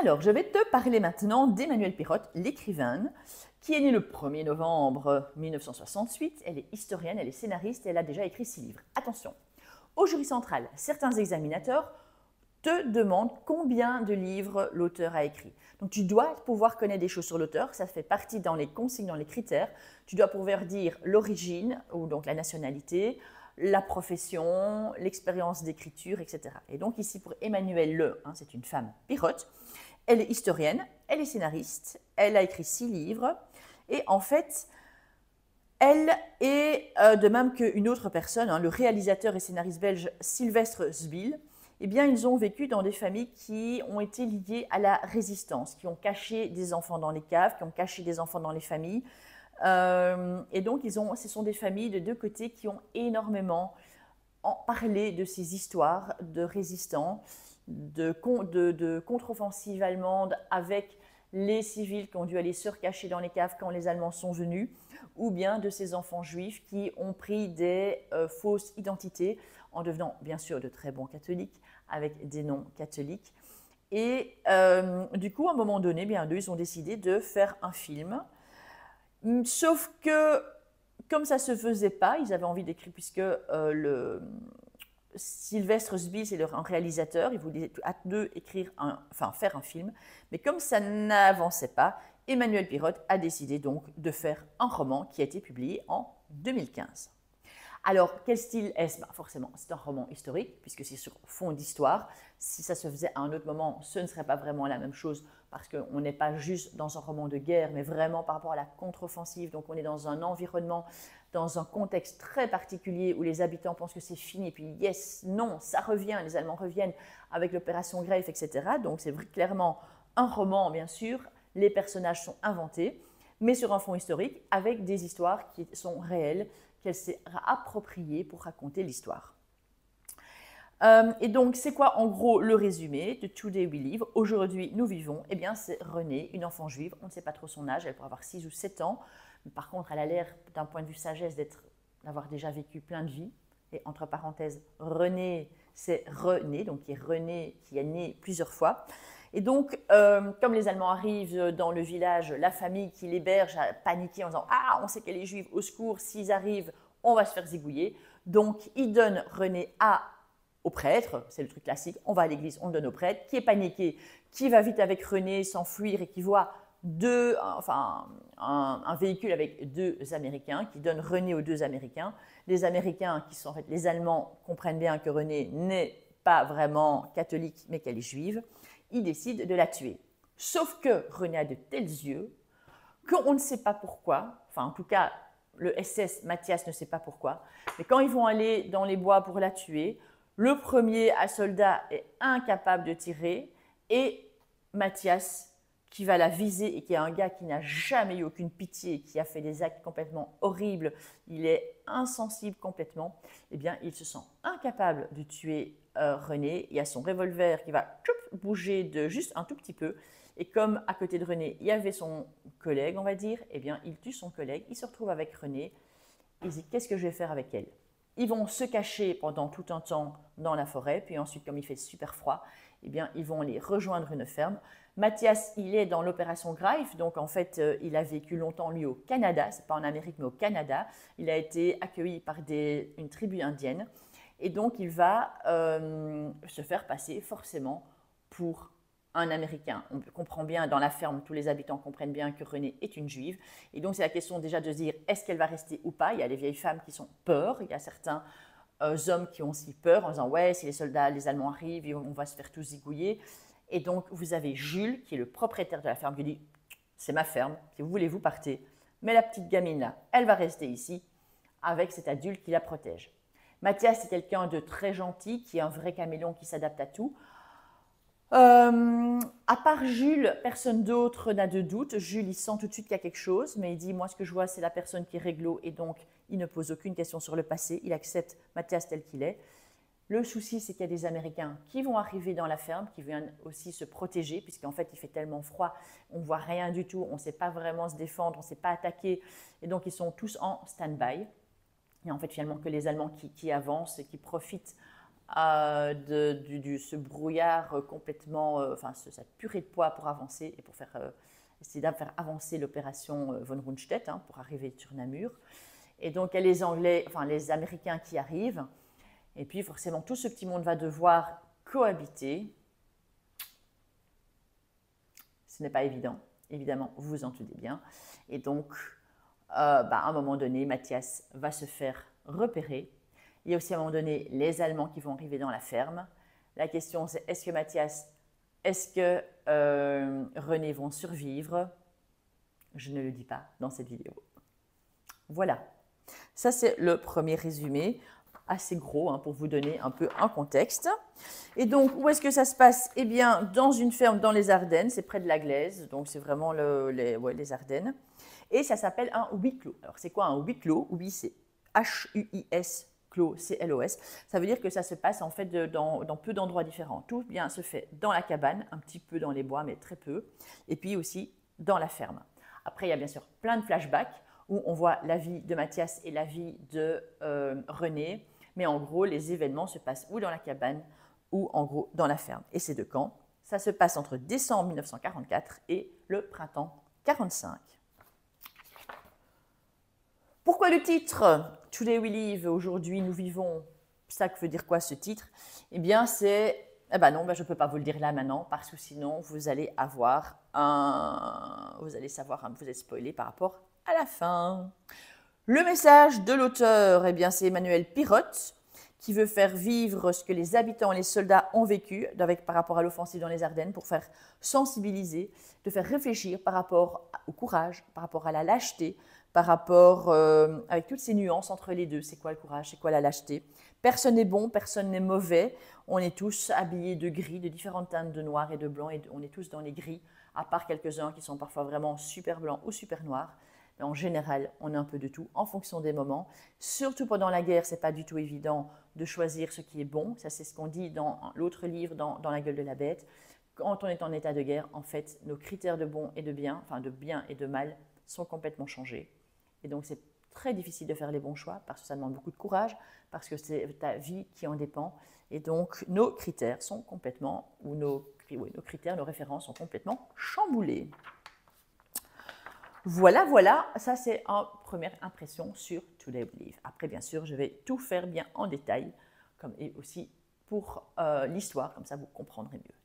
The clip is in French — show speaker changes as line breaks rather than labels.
Alors, je vais te parler maintenant d'Emmanuelle Pirotte, l'écrivaine, qui est née le 1er novembre 1968. Elle est historienne, elle est scénariste et elle a déjà écrit 6 livres. Attention, au jury central, certains examinateurs te demandent combien de livres l'auteur a écrit. Donc tu dois pouvoir connaître des choses sur l'auteur, ça fait partie dans les consignes, dans les critères. Tu dois pouvoir dire l'origine, ou donc la nationalité, la profession, l'expérience d'écriture, etc. Et donc ici pour Emmanuelle c'est une femme Pirotte, elle est historienne, elle est scénariste, elle a écrit 6 livres et en fait, elle est, de même qu'une autre personne, le réalisateur et scénariste belge Sylvestre Sbille, eh bien, ils ont vécu dans des familles qui ont été liées à la résistance, qui ont caché des enfants dans les caves, qui ont caché des enfants dans les familles. Et donc, ce sont des familles de deux côtés qui ont énormément parlé de ces histoires de résistants, de contre-offensive allemande avec les civils qui ont dû aller se recacher dans les caves quand les Allemands sont venus, ou bien de ces enfants juifs qui ont pris des fausses identités en devenant bien sûr de très bons catholiques avec des noms catholiques. Et du coup, à un moment donné, bien, ils ont décidé de faire un film. Sauf que, comme ça ne se faisait pas, ils avaient envie d'écrire, puisque Sylvestre Sbille, c'est un réalisateur, il voulait à deux faire un film, mais comme ça n'avançait pas, Emmanuelle Pirotte a décidé donc de faire un roman qui a été publié en 2015. Alors, quel style est-ce? Forcément, c'est un roman historique, puisque c'est sur fond d'histoire. Si ça se faisait à un autre moment, ce ne serait pas vraiment la même chose, parce qu'on n'est pas juste dans un roman de guerre, mais vraiment par rapport à la contre-offensive. Donc, on est dans un environnement, dans un contexte très particulier où les habitants pensent que c'est fini, et puis yes, non, ça revient, les Allemands reviennent avec l'opération Greif, etc. Donc, c'est clairement un roman, bien sûr. Les personnages sont inventés, mais sur un fond historique, avec des histoires qui sont réelles, qu'elle s'est appropriée pour raconter l'histoire. Et donc, c'est quoi en gros le résumé de Today We Live? Aujourd'hui, nous vivons. Eh bien, c'est Renée, une enfant juive. On ne sait pas trop son âge, elle pourrait avoir 6 ou 7 ans. Mais par contre, elle a l'air, d'un point de vue sagesse, d'avoir déjà vécu plein de vies. Et entre parenthèses, Renée, c'est René, donc qui est né plusieurs fois. Et donc, comme les Allemands arrivent dans le village, la famille qui l'héberge a paniqué en disant « Ah, on sait qu'elle est juive, au secours, s'ils arrivent, on va se faire zigouiller. » Donc, ils donnent Renée au prêtre, c'est le truc classique, on va à l'église, on le donne au prêtre, qui est paniqué, qui va vite avec Renée s'enfuir et qui voit un véhicule avec 2 Américains, qui donne Renée aux 2 Américains. Les Américains, qui sont en fait les Allemands, comprennent bien que Renée n'est pas vraiment catholique, mais qu'elle est juive. Ils décident de la tuer. Sauf que Renée a de tels yeux qu'on ne sait pas pourquoi, enfin en tout cas le SS Mathias ne sait pas pourquoi, mais quand ils vont aller dans les bois pour la tuer, le premier soldat est incapable de tirer et Mathias, qui va la viser et qui est un gars qui n'a jamais eu aucune pitié, qui a fait des actes complètement horribles, il est insensible complètement, eh bien il se sent incapable de tuer Renée. Il y a son revolver qui va bouger de juste un tout petit peu. Et comme à côté de Renée, il y avait son collègue, on va dire, eh bien, il tue son collègue, il se retrouve avec Renée, il dit « Qu'est-ce que je vais faire avec elle ?» Ils vont se cacher pendant tout un temps dans la forêt, puis ensuite, comme il fait super froid, eh bien, ils vont aller rejoindre une ferme. Mathias, il est dans l'opération Greif, donc en fait, il a vécu longtemps, lui, au Canada, c'est pas en Amérique, mais au Canada. Il a été accueilli par une tribu indienne, et donc il va se faire passer forcément pour un Américain. On comprend bien, dans la ferme, tous les habitants comprennent bien que Renée est une juive. Et donc, c'est la question déjà de se dire, est-ce qu'elle va rester ou pas? Il y a les vieilles femmes qui sont peur, il y a certains hommes qui ont aussi peur en disant, ouais, si les soldats, les Allemands arrivent, on va se faire tous zigouiller. Et donc, vous avez Jules, qui est le propriétaire de la ferme, qui dit, c'est ma ferme, si vous voulez, vous partez. Mais la petite gamine là, elle va rester ici, avec cet adulte qui la protège. Mathias, c'est quelqu'un de très gentil, qui est un vrai caméléon qui s'adapte à tout. À part Jules, personne d'autre n'a de doute. Jules, il sent tout de suite qu'il y a quelque chose, mais il dit, moi, ce que je vois, c'est la personne qui est réglo, et donc, il ne pose aucune question sur le passé. Il accepte Mathias tel qu'il est. Le souci, c'est qu'il y a des Américains qui vont arriver dans la ferme, qui viennent aussi se protéger, puisqu'en fait, il fait tellement froid, on ne voit rien du tout, on ne sait pas vraiment se défendre, on ne sait pas attaquer, et donc, ils sont tous en stand-by. Il n'y a en fait finalement que les Allemands qui avancent et qui profitent ce brouillard complètement, enfin cette purée de poids pour avancer et pour essayer de faire avancer l'opération von Rundstedt pour arriver sur Namur. Et donc, il y a les Anglais, enfin les Américains qui arrivent. Et puis, forcément, tout ce petit monde va devoir cohabiter. Ce n'est pas évident, évidemment, vous vous en doutez bien. Et donc, à un moment donné, Matthias va se faire repérer. Il y a aussi à un moment donné les Allemands qui vont arriver dans la ferme. La question, c'est est-ce que Matthias, est-ce que René vont survivre? Je ne le dis pas dans cette vidéo. Voilà. Ça, c'est le premier résumé, assez gros, pour vous donner un peu un contexte. Et donc, où est-ce que ça se passe? Eh bien, dans une ferme dans les Ardennes, c'est près de la Glaise, donc c'est vraiment les Ardennes. Et ça s'appelle un huis clos. Alors, c'est quoi un huis clos? Huis, c'est H-U-I-S, clos, C-L-O-S. Ça veut dire que ça se passe en fait dans peu d'endroits différents. Tout bien se fait dans la cabane, un petit peu dans les bois, mais très peu. Et puis aussi dans la ferme. Après, il y a bien sûr plein de flashbacks où on voit la vie de Matthias et la vie de René. Mais en gros, les événements se passent ou dans la cabane ou en gros dans la ferme. Et c'est de quand? Ça se passe entre décembre 1944 et le printemps 1945. Pourquoi le titre Today we live, aujourd'hui nous vivons? Ça veut dire quoi ce titre? Eh bien c'est... Eh ben non, je ne peux pas vous le dire là maintenant parce que sinon vous allez avoir vous allez savoir, vous êtes spoilé par rapport à la fin. Le message de l'auteur, eh bien c'est Emmanuel Pirotte qui veut faire vivre ce que les habitants et les soldats ont vécu par rapport à l'offensive dans les Ardennes pour faire sensibiliser, de faire réfléchir par rapport au courage, par rapport à la lâcheté, par rapport avec toutes ces nuances entre les deux. C'est quoi le courage, c'est quoi la lâcheté? Personne n'est bon, personne n'est mauvais. On est tous habillés de gris, de différentes teintes de noir et de blanc, et on est tous dans les gris, à part quelques-uns qui sont parfois vraiment super blancs ou super noirs. Mais en général, on a un peu de tout en fonction des moments. Surtout pendant la guerre, ce n'est pas du tout évident de choisir ce qui est bon. Ça, c'est ce qu'on dit dans l'autre livre, dans La gueule de la bête. Quand on est en état de guerre, en fait, nos critères de bon et de bien, enfin de bien et de mal, sont complètement changés. Et donc, c'est très difficile de faire les bons choix parce que ça demande beaucoup de courage, parce que c'est ta vie qui en dépend. Et donc, nos critères sont complètement, ou nos critères, nos références sont complètement chamboulés. Voilà, voilà, ça c'est une première impression sur Today We Live. Après, bien sûr, je vais tout faire bien en détail, et aussi pour l'histoire, comme ça vous comprendrez mieux.